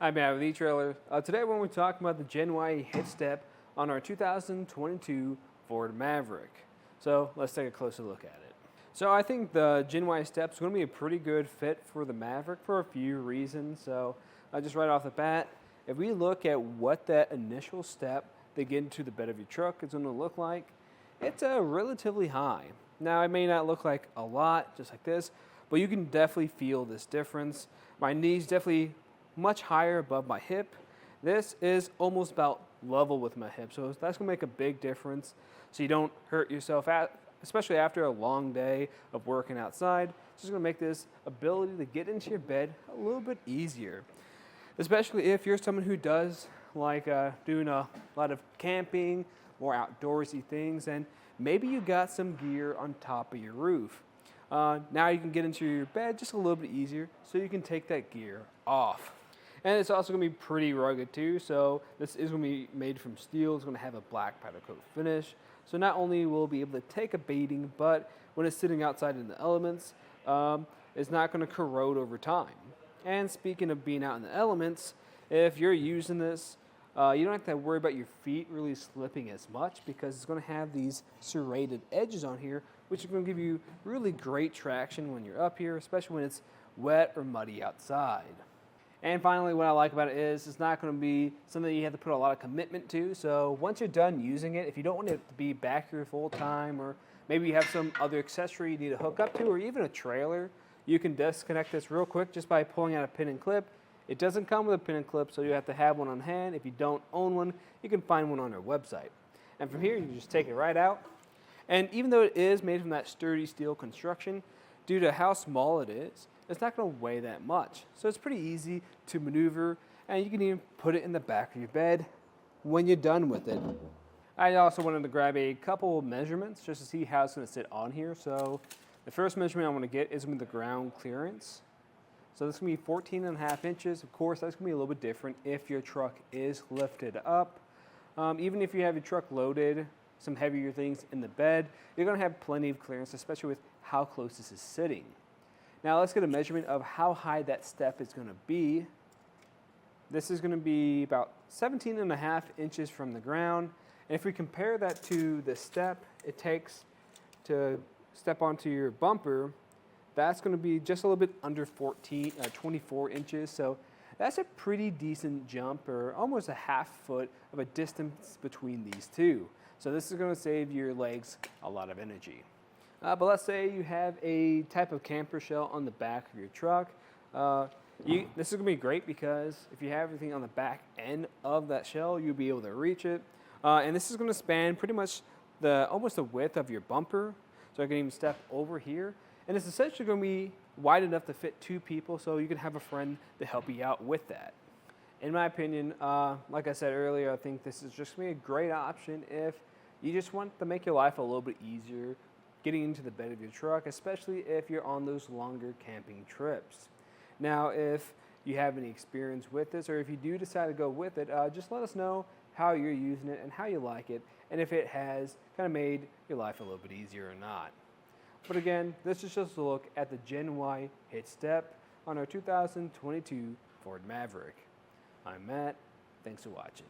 Hi, Matt with eTrailer. Today we're going to talk about the Gen-Y Hitch Step on our 2022 Ford Maverick. So let's take a closer look at it. So I think the Gen-Y Step is going to be a pretty good fit for the Maverick for a few reasons. So just right off the bat, if we look at what that initial step to get into the bed of your truck is going to look like, it's relatively high. Now it may not look like a lot, just like this, but you can definitely feel this difference. My knees definitely much higher above my hip. This is almost about level with my hip, so that's going to make a big difference so you don't hurt yourself, especially after a long day of working outside. It's just going to make this ability to get into your bed a little bit easier, especially if you're someone who does like doing a lot of camping, more outdoorsy things, and maybe you got some gear on top of your roof. Now you can get into your bed just a little bit easier so you can take that gear off. And it's also going to be pretty rugged too, so this is going to be made from steel. It's going to have a black powder coat finish. So not only will it be able to take a beating, but when it's sitting outside in the elements, it's not going to corrode over time. And speaking of being out in the elements, if you're using this, you don't have to worry about your feet really slipping as much because it's going to have these serrated edges on here, which is going to give you really great traction when you're up here, especially when it's wet or muddy outside. And finally, what I like about it is it's not going to be something you have to put a lot of commitment to. So once you're done using it, if you don't want it to be back here full time, or maybe you have some other accessory you need to hook up to, or even a trailer, you can disconnect this real quick just by pulling out a pin and clip. It doesn't come with a pin and clip, so you have to have one on hand. If you don't own one, you can find one on our website. And from here, you can just take it right out. And even though it is made from that sturdy steel construction, due to how small it is, it's not going to weigh that much. So it's pretty easy to maneuver, and you can even put it in the back of your bed when you're done with it. I also wanted to grab a couple of measurements just to see how it's going to sit on here. So the first measurement I want to get is with the ground clearance. So this is going to be 14.5 inches. Of course, that's going to be a little bit different if your truck is lifted up. Even if you have your truck loaded, some heavier things in the bed, you're going to have plenty of clearance, especially with how close this is sitting. Now let's get a measurement of how high that step is going to be. This is going to be about 17.5 inches from the ground. And if we compare that to the step it takes to step onto your bumper, that's going to be just a little bit under 24 inches. So that's a pretty decent jump, or almost a half foot of a distance between these two. So this is going to save your legs a lot of energy. But let's say you have a type of camper shell on the back of your truck. This is going to be great because if you have everything on the back end of that shell, you'll be able to reach it. And this is going to span pretty much almost the width of your bumper. So I can even step over here. And it's essentially going to be wide enough to fit two people, so you can have a friend to help you out with that. In my opinion, like I said earlier, I think this is just going to be a great option if you just want to make your life a little bit easier getting into the bed of your truck, especially if you're on those longer camping trips. Now, if you have any experience with this, or if you do decide to go with it, just let us know how you're using it and how you like it, and if it has kind of made your life a little bit easier or not. But again, this is just a look at the Gen-Y Hitch Step on our 2022 Ford Maverick. I'm Matt. Thanks for watching.